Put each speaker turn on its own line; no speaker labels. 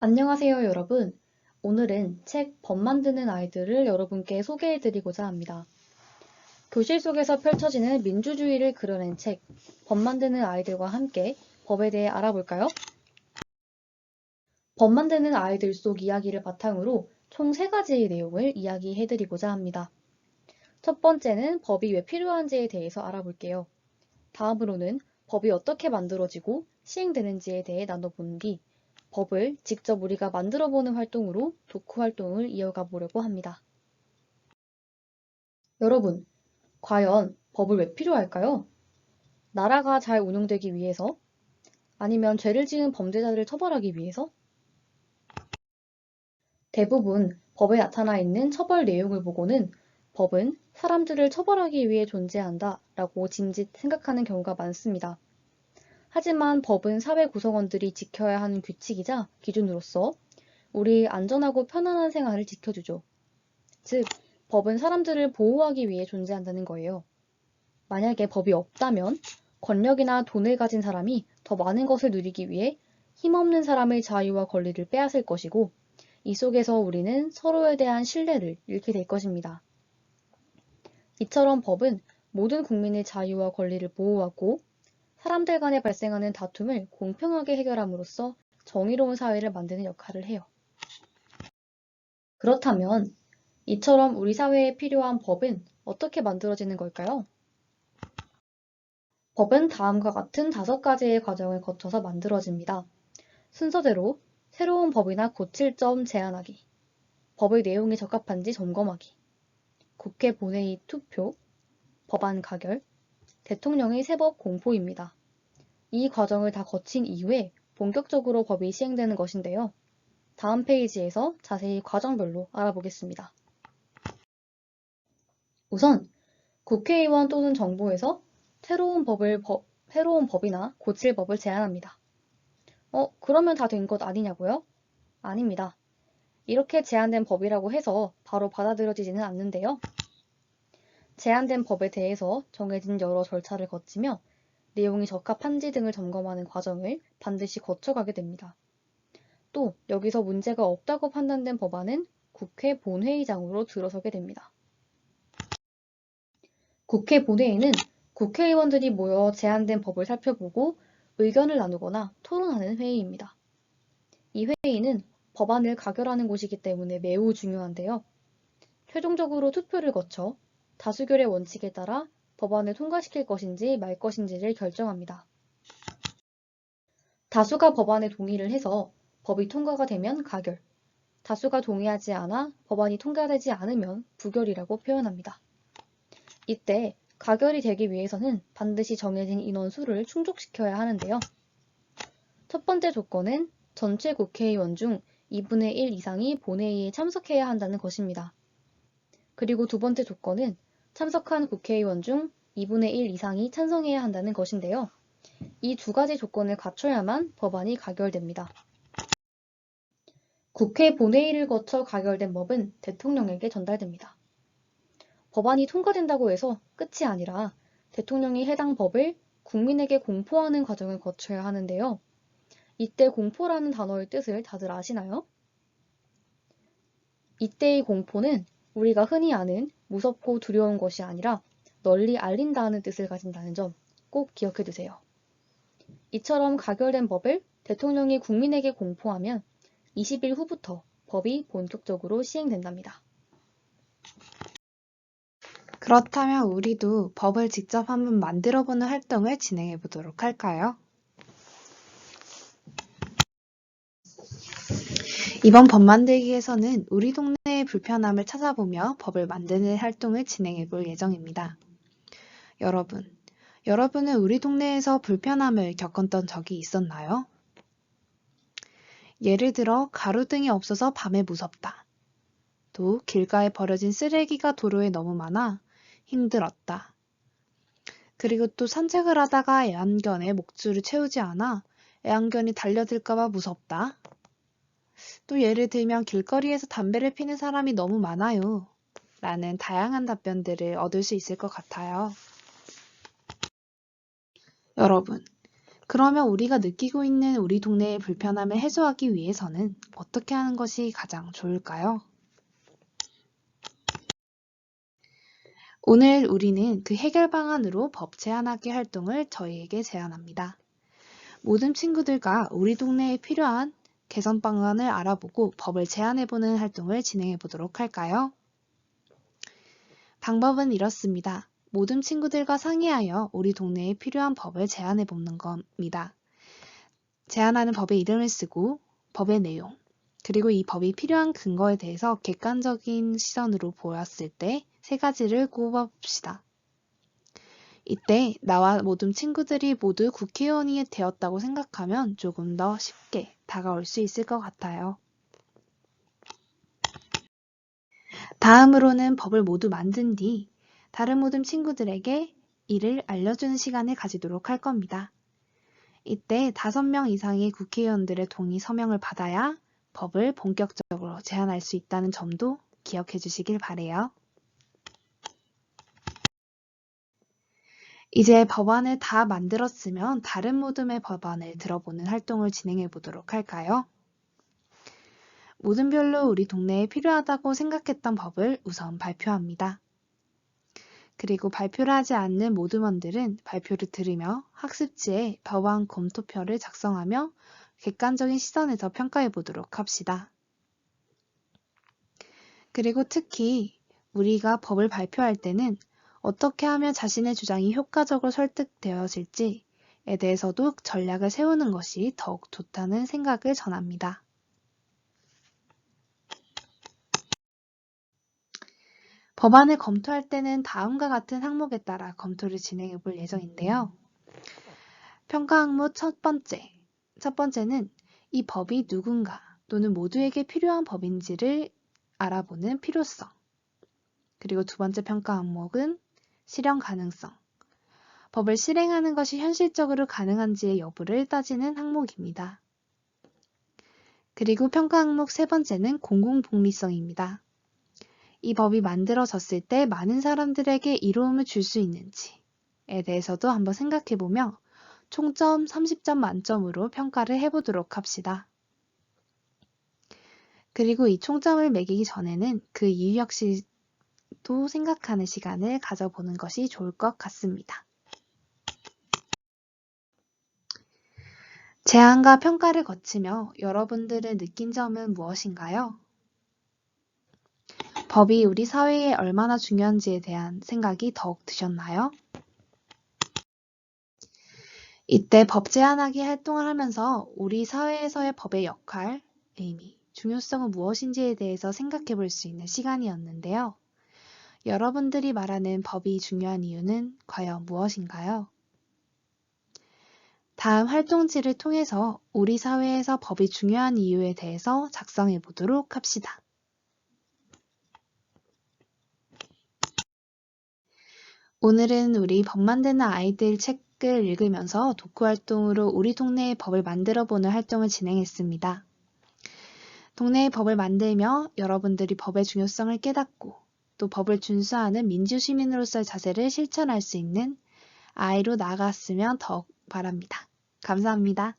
안녕하세요, 여러분. 오늘은 책 법 만드는 아이들을 여러분께 소개해드리고자 합니다. 교실 속에서 펼쳐지는 민주주의를 그려낸 책, 법 만드는 아이들과 함께 법에 대해 알아볼까요? 법 만드는 아이들 속 이야기를 바탕으로 총 3가지의 내용을 이야기해드리고자 합니다. 첫 번째는 법이 왜 필요한지에 대해서 알아볼게요. 다음으로는 법이 어떻게 만들어지고 시행되는지에 대해 나눠본 뒤 법을 직접 우리가 만들어보는 활동으로 독후 활동을 이어가 보려고 합니다. 여러분, 과연 법을 왜 필요할까요? 나라가 잘 운영되기 위해서? 아니면 죄를 지은 범죄자들을 처벌하기 위해서? 대부분 법에 나타나 있는 처벌 내용을 보고는 법은 사람들을 처벌하기 위해 존재한다 라고 짐짓 생각하는 경우가 많습니다. 하지만 법은 사회 구성원들이 지켜야 하는 규칙이자 기준으로서 우리 안전하고 편안한 생활을 지켜주죠. 즉, 법은 사람들을 보호하기 위해 존재한다는 거예요. 만약에 법이 없다면 권력이나 돈을 가진 사람이 더 많은 것을 누리기 위해 힘없는 사람의 자유와 권리를 빼앗을 것이고, 이 속에서 우리는 서로에 대한 신뢰를 잃게 될 것입니다. 이처럼 법은 모든 국민의 자유와 권리를 보호하고 사람들 간에 발생하는 다툼을 공평하게 해결함으로써 정의로운 사회를 만드는 역할을 해요. 그렇다면 이처럼 우리 사회에 필요한 법은 어떻게 만들어지는 걸까요? 법은 다음과 같은 5가지의 과정을 거쳐서 만들어집니다. 순서대로 새로운 법이나 고칠 점 제안하기, 법의 내용이 적합한지 점검하기, 국회 본회의 투표, 법안 가결, 대통령의 새법 공포입니다. 이 과정을 다 거친 이후에 본격적으로 법이 시행되는 것인데요. 다음 페이지에서 자세히 과정별로 알아보겠습니다. 우선 국회의원 또는 정부에서 새로운 법이나 고칠 법을 제안합니다. 그러면 다 된 것 아니냐고요? 아닙니다. 이렇게 제안된 법이라고 해서 바로 받아들여지지는 않는데요. 제안된 법에 대해서 정해진 여러 절차를 거치며 내용이 적합한지 등을 점검하는 과정을 반드시 거쳐가게 됩니다. 또 여기서 문제가 없다고 판단된 법안은 국회 본회의장으로 들어서게 됩니다. 국회 본회의는 국회의원들이 모여 제안된 법을 살펴보고 의견을 나누거나 토론하는 회의입니다. 이 회의는 법안을 가결하는 곳이기 때문에 매우 중요한데요. 최종적으로 투표를 거쳐 다수결의 원칙에 따라 법안을 통과시킬 것인지 말 것인지를 결정합니다. 다수가 법안에 동의를 해서 법이 통과가 되면 가결, 다수가 동의하지 않아 법안이 통과되지 않으면 부결이라고 표현합니다. 이때 가결이 되기 위해서는 반드시 정해진 인원수를 충족시켜야 하는데요. 첫 번째 조건은 전체 국회의원 중 2분의 1 이상이 본회의에 참석해야 한다는 것입니다. 그리고 두 번째 조건은 참석한 국회의원 중 2분의 1 이상이 찬성해야 한다는 것인데요. 이 2가지 조건을 갖춰야만 법안이 가결됩니다. 국회 본회의를 거쳐 가결된 법은 대통령에게 전달됩니다. 법안이 통과된다고 해서 끝이 아니라 대통령이 해당 법을 국민에게 공포하는 과정을 거쳐야 하는데요. 이때 공포라는 단어의 뜻을 다들 아시나요? 이때의 공포는 우리가 흔히 아는 무섭고 두려운 것이 아니라 널리 알린다는 뜻을 가진다는 점 꼭 기억해 두세요. 이처럼 가결된 법을 대통령이 국민에게 공포하면 20일 후부터 법이 본격적으로 시행된답니다.
그렇다면 우리도 법을 직접 한번 만들어보는 활동을 진행해 보도록 할까요? 이번 법 만들기에서는 우리 동네의 불편함을 찾아보며 법을 만드는 활동을 진행해 볼 예정입니다. 여러분은 우리 동네에서 불편함을 겪었던 적이 있었나요? 예를 들어 가로등이 없어서 밤에 무섭다. 또 길가에 버려진 쓰레기가 도로에 너무 많아 힘들었다. 그리고 또 산책을 하다가 애완견의 목줄을 채우지 않아 애완견이 달려들까봐 무섭다. 또 예를 들면 길거리에서 담배를 피는 사람이 너무 많아요. 라는 다양한 답변들을 얻을 수 있을 것 같아요. 여러분, 그러면 우리가 느끼고 있는 우리 동네의 불편함을 해소하기 위해서는 어떻게 하는 것이 가장 좋을까요? 오늘 우리는 그 해결 방안으로 법 제안하기 활동을 저희에게 제안합니다. 모든 친구들과 우리 동네에 필요한 개선 방안을 알아보고 법을 제안해보는 활동을 진행해 보도록 할까요? 방법은 이렇습니다. 모든 친구들과 상의하여 우리 동네에 필요한 법을 제안해 보는 겁니다. 제안하는 법의 이름을 쓰고 법의 내용, 그리고 이 법이 필요한 근거에 대해서 객관적인 시선으로 보았을 때 세 가지를 꼽아봅시다. 이때 나와 모든 친구들이 모두 국회의원이 되었다고 생각하면 조금 더 쉽게 다가올 수 있을 것 같아요. 다음으로는 법을 모두 만든 뒤 다른 모든 친구들에게 이를 알려주는 시간을 가지도록 할 겁니다. 이때 5명 이상의 국회의원들의 동의 서명을 받아야 법을 본격적으로 제안할 수 있다는 점도 기억해 주시길 바래요. 이제 법안을 다 만들었으면 다른 모둠의 법안을 들어보는 활동을 진행해 보도록 할까요? 모둠별로 우리 동네에 필요하다고 생각했던 법을 우선 발표합니다. 그리고 발표를 하지 않는 모둠원들은 발표를 들으며 학습지에 법안 검토표를 작성하며 객관적인 시선에서 평가해 보도록 합시다. 그리고 특히 우리가 법을 발표할 때는 어떻게 하면 자신의 주장이 효과적으로 설득되어질지에 대해서도 전략을 세우는 것이 더욱 좋다는 생각을 전합니다. 법안을 검토할 때는 다음과 같은 항목에 따라 검토를 진행해 볼 예정인데요. 평가 항목 첫 번째는 이 법이 누군가 또는 모두에게 필요한 법인지를 알아보는 필요성. 그리고 두 번째 평가 항목은 실현 가능성. 법을 실행하는 것이 현실적으로 가능한지의 여부를 따지는 항목입니다. 그리고 평가 항목 세 번째는 공공복리성입니다. 이 법이 만들어졌을 때 많은 사람들에게 이로움을 줄 수 있는지에 대해서도 한번 생각해보며 총점 30점 만점으로 평가를 해보도록 합시다. 그리고 이 총점을 매기기 전에는 그 이유 역시도 생각하는 시간을 가져보는 것이 좋을 것 같습니다. 제안과 평가를 거치며 여러분들의 느낀 점은 무엇인가요? 법이 우리 사회에 얼마나 중요한지에 대한 생각이 더욱 드셨나요? 이때 법 제안하기 활동을 하면서 우리 사회에서의 법의 역할, 의미, 중요성은 무엇인지에 대해서 생각해 볼 수 있는 시간이었는데요. 여러분들이 말하는 법이 중요한 이유는 과연 무엇인가요? 다음 활동지를 통해서 우리 사회에서 법이 중요한 이유에 대해서 작성해 보도록 합시다. 오늘은 우리 법 만드는 아이들 책을 읽으면서 독후 활동으로 우리 동네의 법을 만들어보는 활동을 진행했습니다. 동네의 법을 만들며 여러분들이 법의 중요성을 깨닫고 또 법을 준수하는 민주시민으로서의 자세를 실천할 수 있는 아이로 나아갔으면 더욱 바랍니다. 감사합니다.